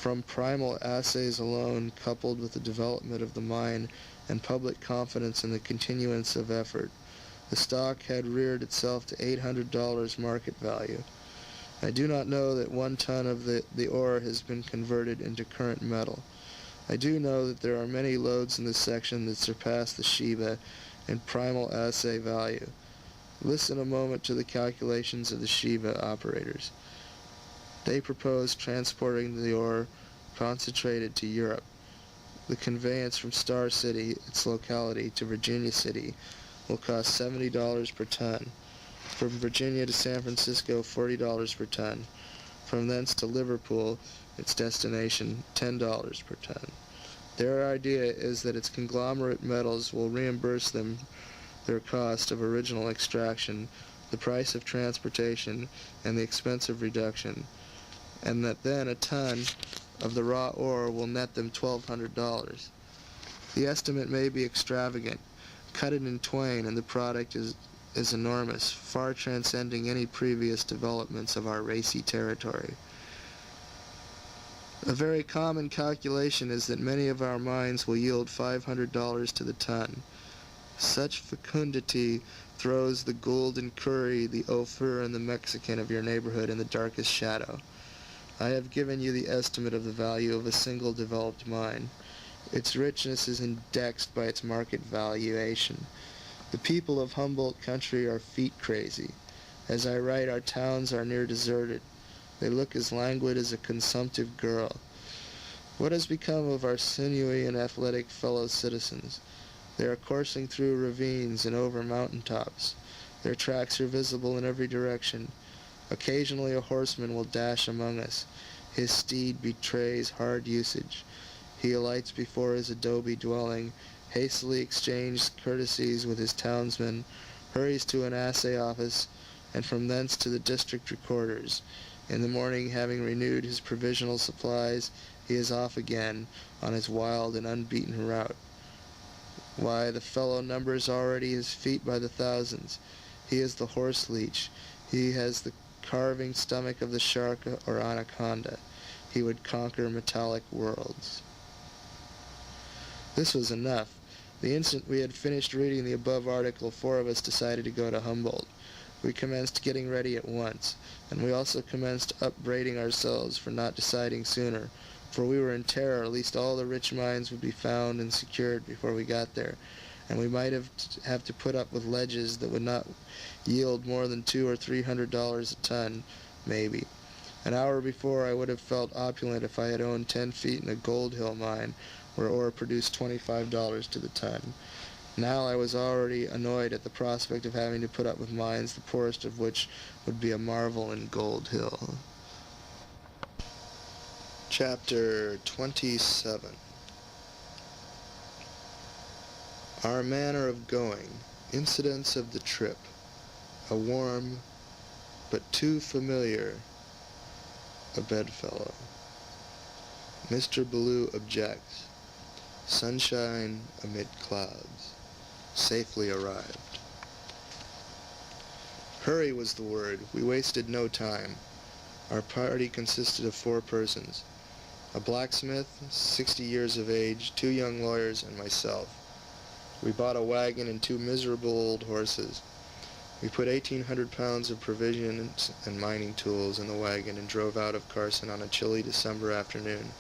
From primal assays alone, coupled with the development of the mine and public confidence in the continuance of effort, the stock had reared itself to $800 market value. I do not know that 1 ton of the ore has been converted into current metal. I do know that there are many lodes in this section that surpass the Sheba in primal assay value. Listen a moment to the calculations of the Sheba operators. They propose transporting the ore concentrated to Europe. The conveyance from Star City, its locality, to Virginia City will cost $70 per ton. From Virginia to San Francisco, $40 per ton. From thence to Liverpool, its destination, $10 per ton. Their idea is that its conglomerate metals will reimburse them their cost of original extraction, the price of transportation, and the expense of reduction, and that then a ton of the raw ore will net them $1,200. The estimate may be extravagant. Cut it in twain, and the product is enormous, far transcending any previous developments of our racy territory. A very common calculation is that many of our mines will yield $500 to the ton. Such fecundity throws the Gould and Curry, the Ophir, and the Mexican of your neighborhood in the darkest shadow. I have given you the estimate of the value of a single developed mine. Its richness is indexed by its market valuation. The people of Humboldt country are feet crazy. As I write, our towns are near deserted. They look as languid as a consumptive girl. What has become of our sinewy and athletic fellow citizens? They are coursing through ravines and over mountain tops. Their tracks are visible in every direction. Occasionally a horseman will dash among us. His steed betrays hard usage. He alights before his adobe dwelling, hastily exchanges courtesies with his townsmen, hurries to an assay office, and from thence to the district recorder's. In the morning, having renewed his provisional supplies, he is off again on his wild and unbeaten route. Why, the fellow numbers already his feet by the thousands. He is the horse leech. He has the carving stomach of the shark or anaconda. He would conquer metallic worlds. This was enough. The instant we had finished reading the above article, 4 of us decided to go to Humboldt. We commenced getting ready at once, and we also commenced upbraiding ourselves for not deciding sooner, for we were in terror lest all the rich mines would be found and secured before we got there, and we might have to put up with ledges that would not yield more than $200 or $300 a ton, maybe. An hour before, I would have felt opulent if I had owned 10 feet in a Gold Hill mine, where ore produced $25 to the ton. Now I was already annoyed at the prospect of having to put up with mines, the poorest of which would be a marvel in Gold Hill. Chapter 27. Our manner of going, incidents of the trip, a warm, but too familiar, a bedfellow. Mr. Ballou objects. Sunshine amid clouds. Safely arrived. Hurry was the word. We wasted no time. Our party consisted of 4 persons. A blacksmith, 60 years of age, 2 young lawyers, and myself. We bought a wagon and 2 miserable old horses. We put 1,800 pounds of provisions and mining tools in the wagon and drove out of Carson on a chilly December afternoon.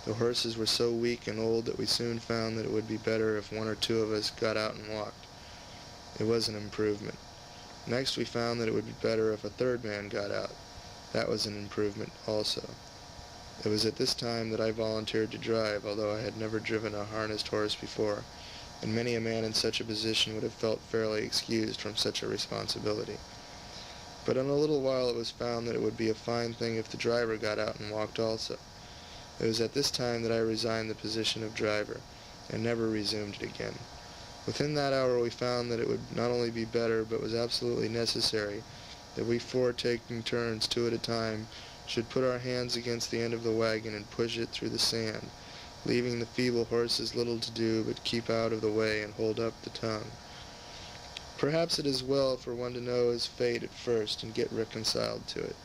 The horses were so weak and old that we soon found that it would be better if 1 or 2 of us got out and walked. It was an improvement. Next we found that it would be better if a 3rd man got out. That was an improvement also. It was at this time that I volunteered to drive, although I had never driven a harnessed horse before, and many a man in such a position would have felt fairly excused from such a responsibility. But in a little while it was found that it would be a fine thing if the driver got out and walked also. It was at this time that I resigned the position of driver, and never resumed it again. Within that hour we found that it would not only be better, but was absolutely necessary, that we 4, taking turns 2 at a time, should put our hands against the end of the wagon and push it through the sand, leaving the feeble horses little to do but keep out of the way and hold up the tongue. Perhaps it is well for one to know his fate at first and get reconciled to it.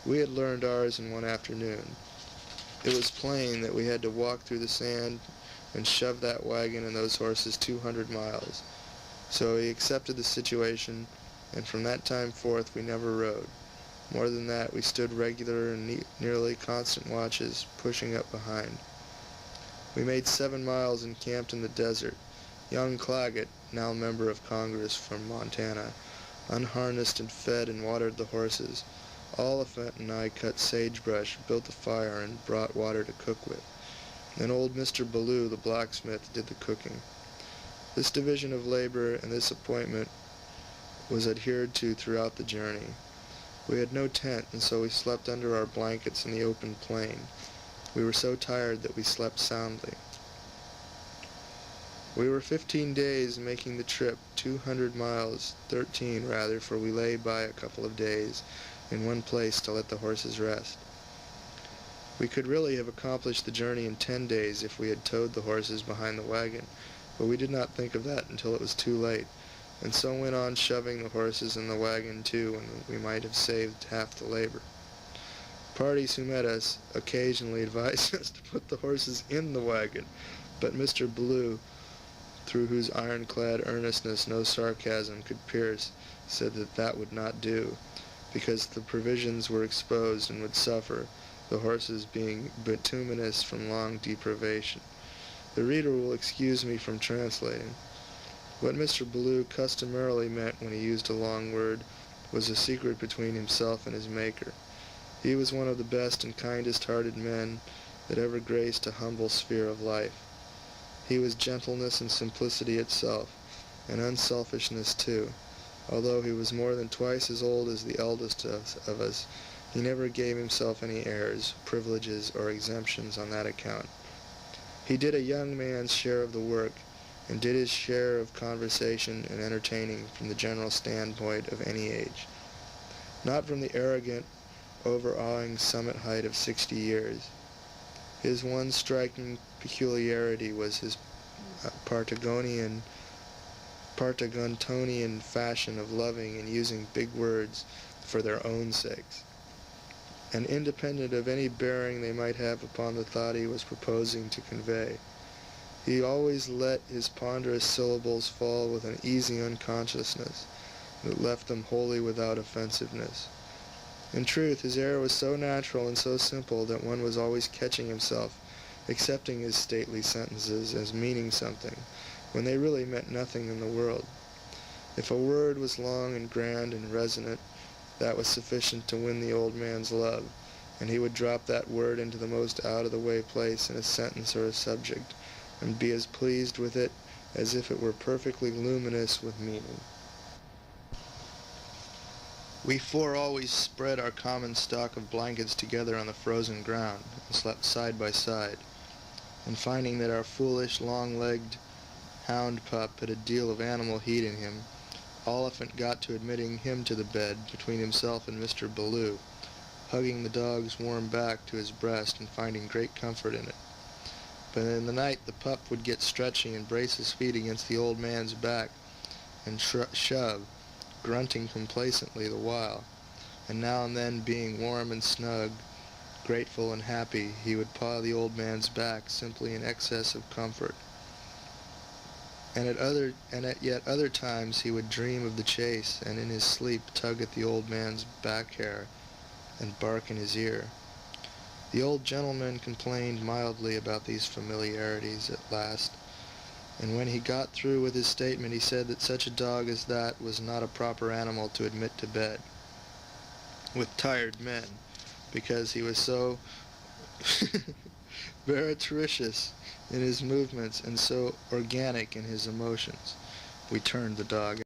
We had learned ours in one afternoon. It was plain that we had to walk through the sand and shove that wagon and those horses 200 miles. So he accepted the situation, and from that time forth we never rode. More than that, we stood regular and nearly constant watches, pushing up behind. We made 7 miles and camped in the desert. Young Claggett, now member of Congress from Montana, unharnessed and fed and watered the horses. Oliphant and I cut sagebrush, built a fire, and brought water to cook with. Then old Mr. Ballou, the blacksmith, did the cooking. This division of labor and this appointment was adhered to throughout the journey. We had no tent, and so we slept under our blankets in the open plain. We were so tired that we slept soundly. We were 15 days making the trip, 200 miles, 13 rather, for we lay by a couple of days in one place to let the horses rest. We could really have accomplished the journey in 10 days if we had towed the horses behind the wagon, but we did not think of that until it was too late, and so went on shoving the horses in the wagon too, and we might have saved half the labor. Parties who met us occasionally advised us to put the horses in the wagon, but Mr. Ballou, through whose ironclad earnestness no sarcasm could pierce, said that that would not do, because the provisions were exposed and would suffer, the horses being bituminous from long deprivation. The reader will excuse me from translating. What Mr. Ballou customarily meant when he used a long word was a secret between himself and his Maker. He was one of the best and kindest-hearted men that ever graced a humble sphere of life. He was gentleness and simplicity itself, and unselfishness too. Although he was more than twice as old as the eldest of us, he never gave himself any airs, privileges, or exemptions on that account. He did a young man's share of the work, and did his share of conversation and entertaining from the general standpoint of any age, not from the arrogant, overawing summit height of 60 years. His one striking peculiarity was his Patagonian fashion of loving and using big words for their own sakes, and independent of any bearing they might have upon the thought he was proposing to convey. He always let his ponderous syllables fall with an easy unconsciousness that left them wholly without offensiveness. In truth, his air was so natural and so simple that one was always catching himself accepting his stately sentences as meaning something, when they really meant nothing in the world. If a word was long and grand and resonant, that was sufficient to win the old man's love, and he would drop that word into the most out-of-the-way place in a sentence or a subject, and be as pleased with it as if it were perfectly luminous with meaning. We four always spread our common stock of blankets together on the frozen ground, and slept side by side, and finding that our foolish, long-legged hound pup had a deal of animal heat in him, Oliphant got to admitting him to the bed between himself and Mr. Ballou, hugging the dog's warm back to his breast and finding great comfort in it. But in the night the pup would get stretchy and brace his feet against the old man's back and shove, grunting complacently the while, and now and then being warm and snug, grateful and happy, he would paw the old man's back simply in excess of comfort. And at yet other times he would dream of the chase, and in his sleep tug at the old man's back hair and bark in his ear. The old gentleman complained mildly about these familiarities at last, and when he got through with his statement he said that such a dog as that was not a proper animal to admit to bed with tired men, because he was so meretricious in his movements and so organic in his emotions. We turned the dog